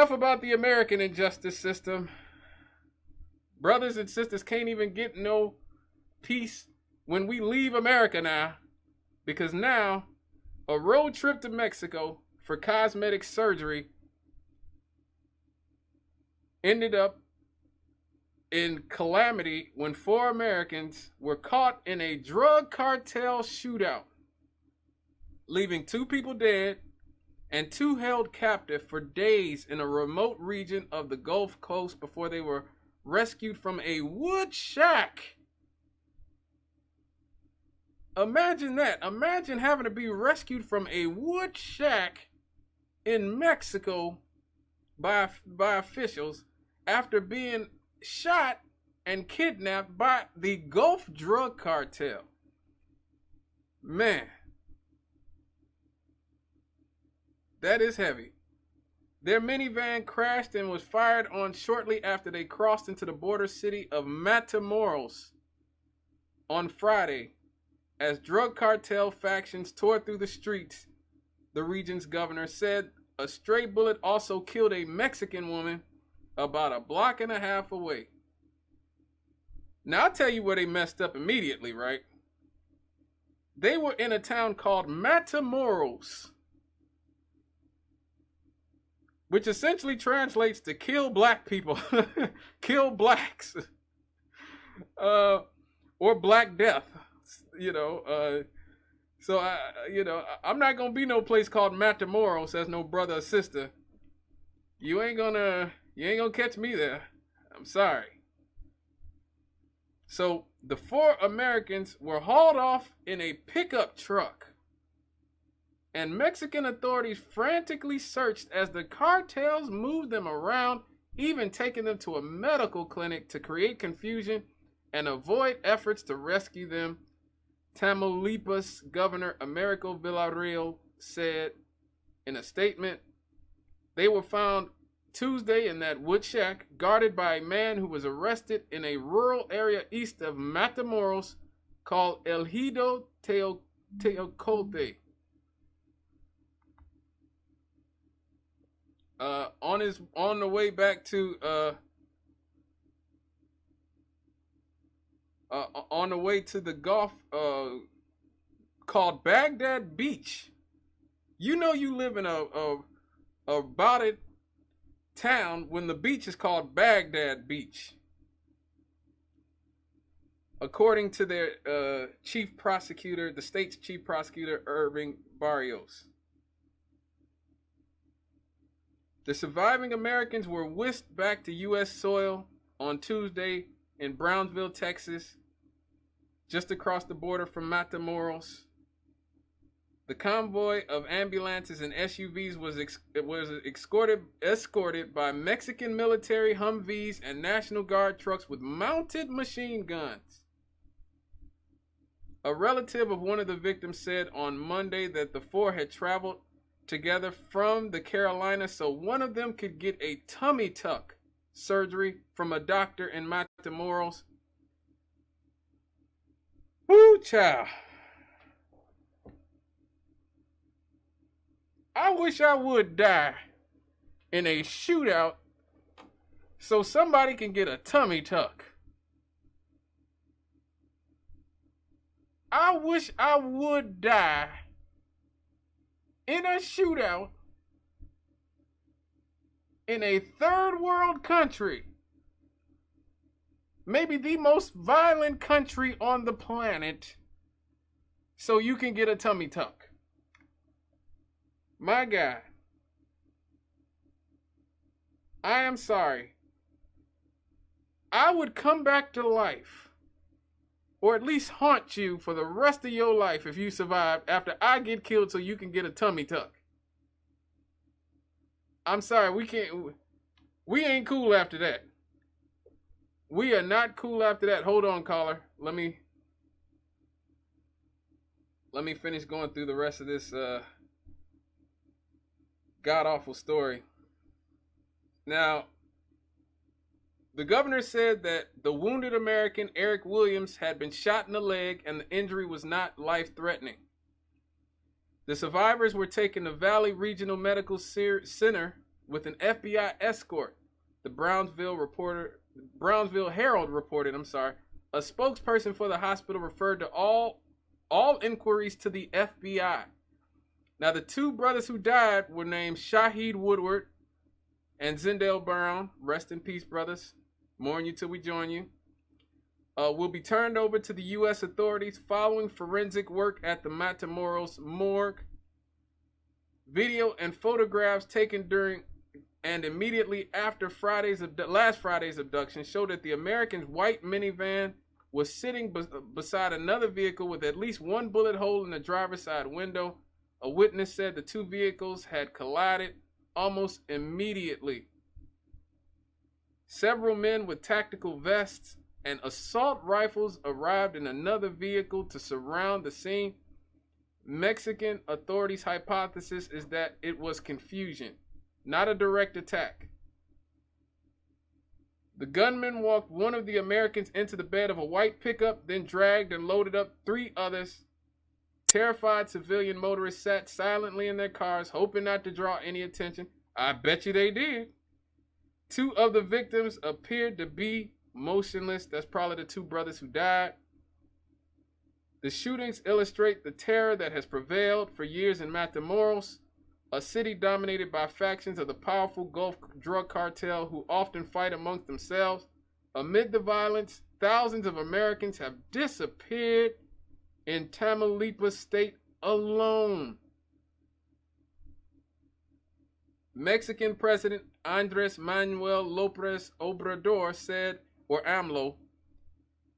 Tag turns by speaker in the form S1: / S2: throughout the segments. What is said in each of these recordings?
S1: Enough about the American injustice system. Brothers and sisters can't even get no peace when we leave America now, because now a road trip to Mexico for cosmetic surgery ended up in calamity when 4 Americans were caught in a drug cartel shootout, leaving 2 people dead and 2 held captive for days in a remote region of the Gulf Coast before they were rescued from a wood shack. Imagine that. Imagine having to be rescued from a wood shack in Mexico by officials after being shot and kidnapped by the Gulf drug cartel. Man, that is heavy. Their minivan crashed and was fired on shortly after they crossed into the border city of Matamoros on Friday. As drug cartel factions tore through the streets, the region's governor said a stray bullet also killed a Mexican woman about a block and a half away. Now, I'll tell you where they messed up immediately, right? They were in a town called Matamoros, which essentially translates to kill black people, kill blacks, or black death, So I'm not gonna be no place called Matamoros as no brother or sister. You ain't gonna catch me there. I'm sorry. So the 4 Americans were hauled off in a pickup truck, and Mexican authorities frantically searched as the cartels moved them around, even taking them to a medical clinic to create confusion and avoid efforts to rescue them. Tamaulipas Governor Americo Villarreal said in a statement, they were found Tuesday in that wood shack, guarded by a man who was arrested in a rural area east of Matamoros called El Ejido Teocote. On the way back to on the way to the Gulf called Baghdad Beach. You know you live in a botted town when the beach is called Baghdad Beach. According to their chief prosecutor, the state's chief prosecutor, Irving Barrios. The surviving Americans were whisked back to U.S. soil on Tuesday in Brownsville, Texas, just across the border from Matamoros. The convoy of ambulances and SUVs was escorted by Mexican military Humvees and National Guard trucks with mounted machine guns. A relative of one of the victims said on Monday that the 4 had traveled together from the Carolinas so one of them could get a tummy tuck surgery from a doctor in Matamoros. Woo, child. I wish I would die in a shootout so somebody can get a tummy tuck. I wish I would die in a shootout in a third world country, maybe the most violent country on the planet, so you can get a tummy tuck. My God, I am sorry. I would come back to life, or at least haunt you for the rest of your life if you survive after I get killed so you can get a tummy tuck. I'm sorry, we ain't cool after that. We are not cool after that. Hold on, caller. Let me finish going through the rest of this god-awful story. Now, the governor said that the wounded American, Eric Williams, had been shot in the leg and the injury was not life-threatening. The survivors were taken to Valley Regional Medical Center, with an FBI escort. The Brownsville Herald reported, a spokesperson for the hospital referred to all inquiries to the FBI. Now, the two brothers who died were named Shahid Woodward and Zindale Brown. Rest in peace, brothers. Mourn you till we join you. Will be turned over to the U.S. authorities following forensic work at the Matamoros morgue. Video and photographs taken during and immediately after last Friday's abduction show that the American's white minivan was sitting beside another vehicle with at least one bullet hole in the driver's side window. A witness said the two vehicles had collided almost immediately. Several men with tactical vests and assault rifles arrived in another vehicle to surround the scene. Mexican authorities' hypothesis is that it was confusion, not a direct attack. The gunman walked one of the Americans into the bed of a white pickup, then dragged and loaded up three others. Terrified civilian motorists sat silently in their cars, hoping not to draw any attention. I bet you they did. Two of the victims appeared to be motionless. That's probably the two brothers who died. The shootings illustrate the terror that has prevailed for years in Matamoros, a city dominated by factions of the powerful Gulf drug cartel who often fight amongst themselves. Amid the violence, thousands of Americans have disappeared in Tamaulipas state alone. Mexican President Andres Manuel López Obrador said, or AMLO,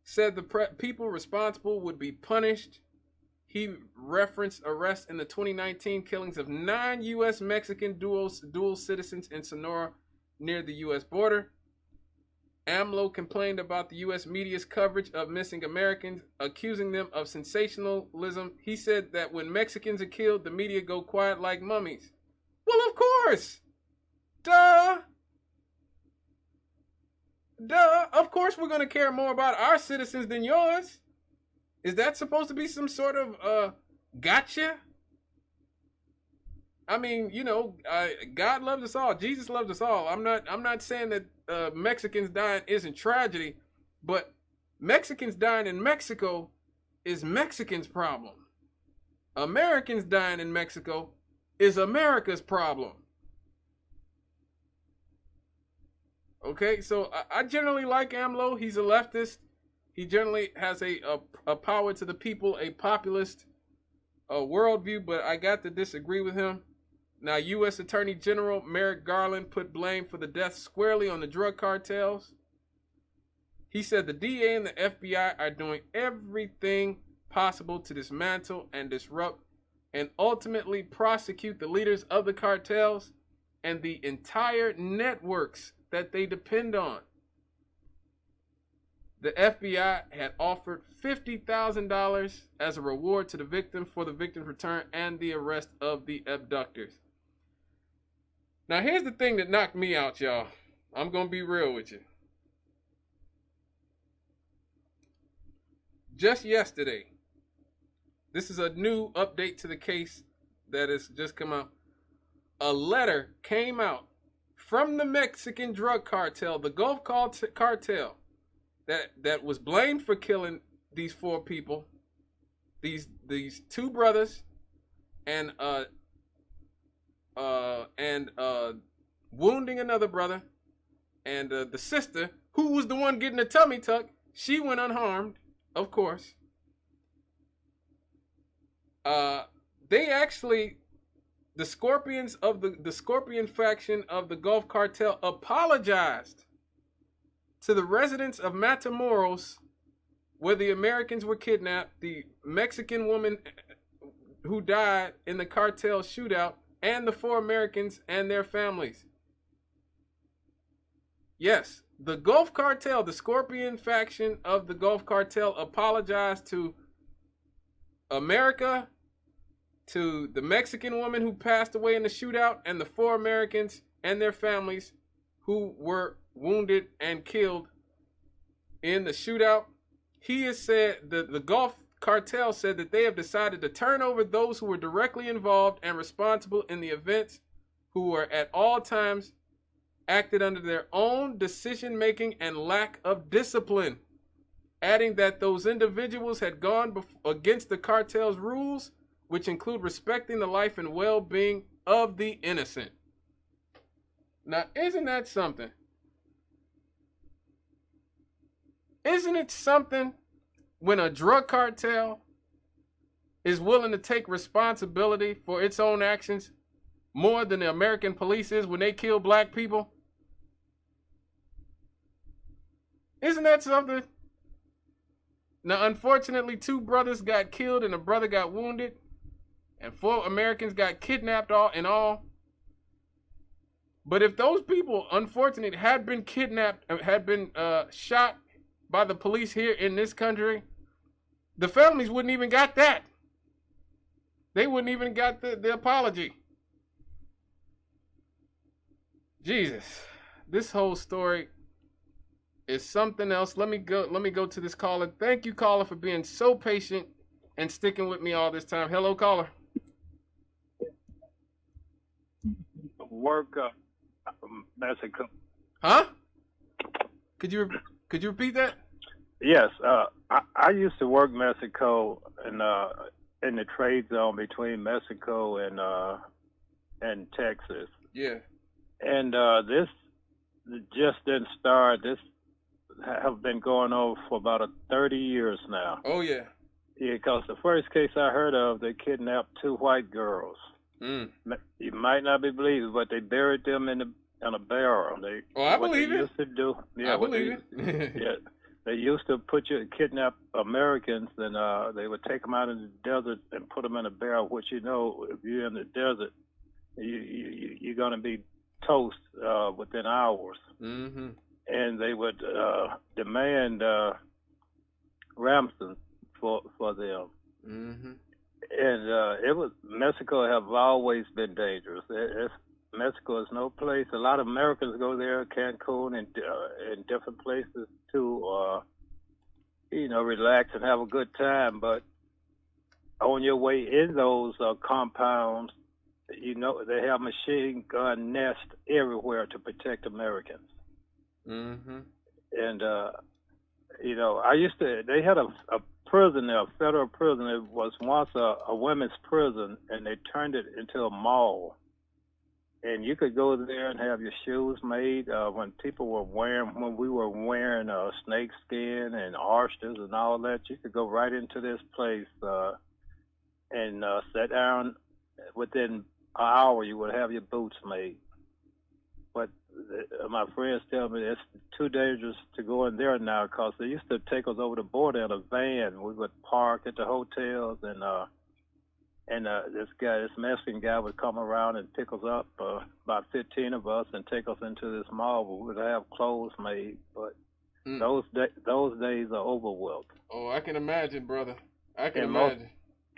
S1: said the people responsible would be punished. He referenced arrests in the 2019 killings of 9 U.S. Mexican dual citizens in Sonora near the U.S. border. AMLO complained about the U.S. media's coverage of missing Americans, accusing them of sensationalism. He said that when Mexicans are killed, the media go quiet like mummies. Well, of course. Duh. Of course we're going to care more about our citizens than yours. Is that supposed to be some sort of gotcha? I mean, you know, God loves us all. Jesus loves us all. I'm not saying that Mexicans dying isn't tragedy, but Mexicans dying in Mexico is Mexicans' problem. Americans dying in Mexico is America's problem. Okay, so I generally like AMLO. He's a leftist. He generally has a power to the people, a populist worldview, but I got to disagree with him. Now, U.S. Attorney General Merrick Garland put blame for the deaths squarely on the drug cartels. He said the DA and the FBI are doing everything possible to dismantle and disrupt and ultimately prosecute the leaders of the cartels and the entire networks that they depend on. The FBI had offered $50,000 as a reward to the victim for the victim's return and the arrest of the abductors. Now, here's the thing that knocked me out, y'all. I'm going to be real with you. Just yesterday, this is a new update to the case that has just come out. A letter came out from the Mexican drug cartel, the Gulf cartel, that was blamed for killing these 4 people, these 2 brothers, and wounding another brother, and the sister, who was the one getting the tummy tuck, she went unharmed, of course. They actually, the Scorpions of the Scorpion faction of the Gulf cartel apologized to the residents of Matamoros, where the Americans were kidnapped, the Mexican woman who died in the cartel shootout, and the 4 Americans and their families. Yes, the Gulf cartel, the Scorpion faction of the Gulf cartel, apologized to America, to the Mexican woman who passed away in the shootout, and the 4 Americans and their families who were wounded and killed in the shootout. He has said that the Gulf cartel said that they have decided to turn over those who were directly involved and responsible in the events who were at all times acted under their own decision-making and lack of discipline, adding that those individuals had gone against the cartel's rules, which include respecting the life and well-being of the innocent. Now, isn't that something? Isn't it something when a drug cartel is willing to take responsibility for its own actions more than the American police is when they kill black people? Isn't that something? Now, unfortunately, 2 brothers got killed and a brother got wounded, and 4 Americans got kidnapped in all. But if those people, unfortunately, had been kidnapped, had been shot by the police here in this country, the families wouldn't even got that. They wouldn't even got the apology. Jesus, this whole story is something else. Let me go to this caller. Thank you, caller, for being so patient and sticking with me all this time. Hello, caller.
S2: Work Mexico.
S1: Huh? Could you repeat that?
S2: Yes, I used to work Mexico in the trade zone between Mexico and Texas.
S1: Yeah.
S2: And this just didn't start. This have been going on for about 30 years now.
S1: Oh yeah.
S2: Yeah, because the first case I heard of, they kidnapped 2 white girls. You might not be believing, but they buried them in a barrel.
S1: I believe it.
S2: Used to do. Yeah,
S1: I believe it.
S2: Yeah. They used to kidnap Americans, and they would take them out in the desert and put them in a barrel. Which, you know, if you're in the desert, you're going to be toast within hours.
S1: Mm-hmm.
S2: And they would demand ransom for them.
S1: Mm-hmm.
S2: And Mexico have always been dangerous. Mexico is no place. A lot of Americans go there, Cancun and different places to, relax and have a good time. But on your way in those compounds, they have machine gun nests everywhere to protect Americans.
S1: Mm-hmm.
S2: And, they had a prison there, a federal prison. It was once a women's prison, and they turned it into a mall. And you could go there and have your shoes made. When we were wearing snake skin and oysters and all that, you could go right into this place and sit down. Within an hour, you would have your boots made. But my friends tell me it's too dangerous to go in there now, because they used to take us over the border in a van. We would park at the hotels, and this Mexican guy would come around and pick us up, about 15 of us, and take us into this mall where we would have clothes made. But those days are over with.
S1: Oh, I can imagine, brother. I can imagine.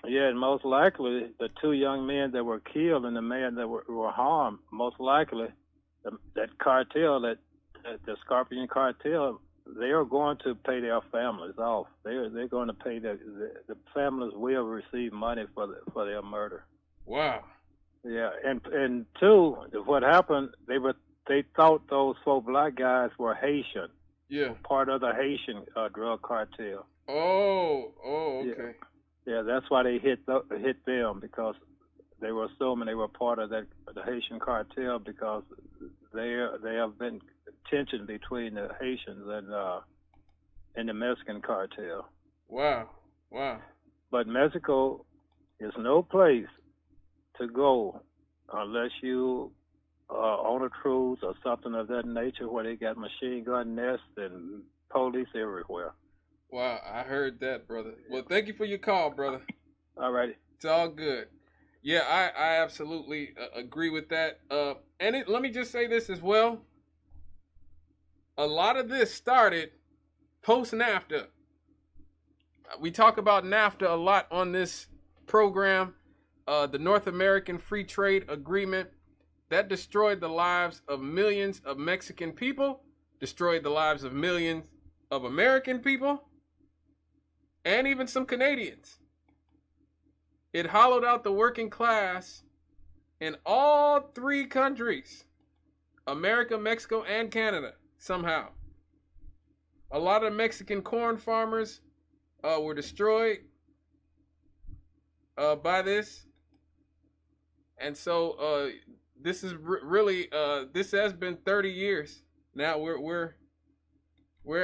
S2: And most likely the 2 young men that were killed and the man that were harmed, most likely that cartel, the Scorpion cartel, they are going to pay their families off. They're going to pay the families will receive money for their murder.
S1: Wow.
S2: Yeah, and 2, what happened? They thought those 4 black guys were Haitian.
S1: Yeah. Part
S2: of the Haitian drug cartel.
S1: Oh, okay.
S2: Yeah, that's why they hit them, because they were assuming they were part of the Haitian cartel, because they have been tension between the Haitians and the Mexican cartel.
S1: Wow.
S2: But Mexico is no place to go unless you on a cruise or something of that nature, where they got machine gun nests and police everywhere.
S1: Wow, I heard that, brother. Well, thank you for your call, brother.
S2: All righty.
S1: It's all good. Yeah, I absolutely agree with that. And let me just say this as well. A lot of this started post-NAFTA. We talk about NAFTA a lot on this program. The North American Free Trade Agreement that destroyed the lives of millions of Mexican people, destroyed the lives of millions of American people, and even some Canadians. It hollowed out the working class in all three countries, America, Mexico, and Canada, somehow. A lot of Mexican corn farmers were destroyed by this. And so this is really this has been 30 years. Now we're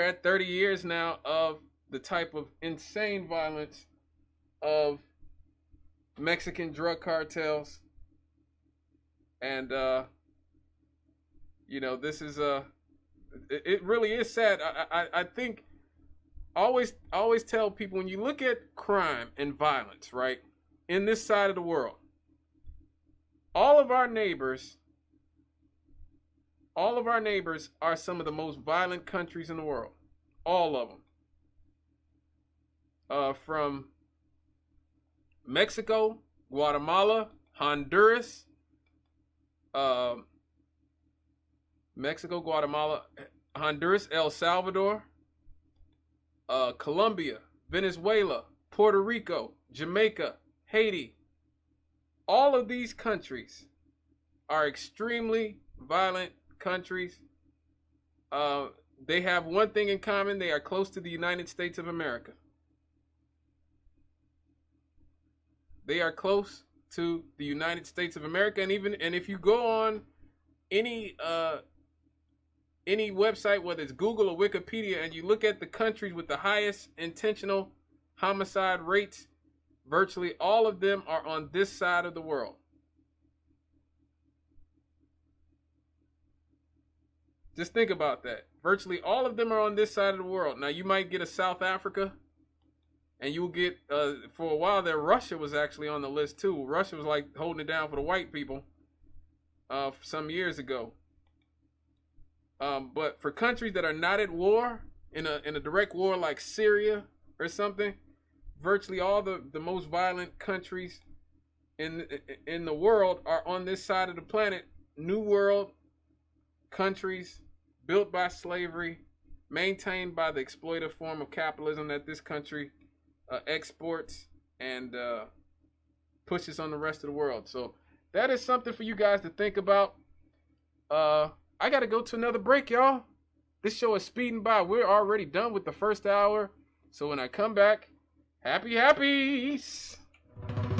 S1: at 30 years now of the type of insane violence of Mexican drug cartels. And you know, this is it really is sad. I think I always tell people, when you look at crime and violence, right, in this side of the world, all of our neighbors are some of the most violent countries in the world. All of them. From Mexico, Guatemala, Honduras, El Salvador, Colombia, Venezuela, Puerto Rico, Jamaica, Haiti. All of these countries are extremely violent countries. They have one thing in common: they are close to the United States of America. They are close to the United States of America, and if you go on any website, whether it's Google or Wikipedia, and you look at the countries with the highest intentional homicide rates, virtually all of them are on this side of the world. Just think about that. Virtually all of them are on this side of the world. Now, you might get a South Africa, and you'll get, for a while there, Russia was actually on the list too. Russia was like holding it down for the white people some years ago. But for countries that are not at war, in a direct war like Syria or something, virtually all the most violent countries in the world are on this side of the planet. New World countries built by slavery, maintained by the exploitative form of capitalism that this country exports and pushes on the rest of the world. So that is something for you guys to think about. I got to go to another break, y'all. This show is speeding by. We're already done with the first hour. So when I come back, happy.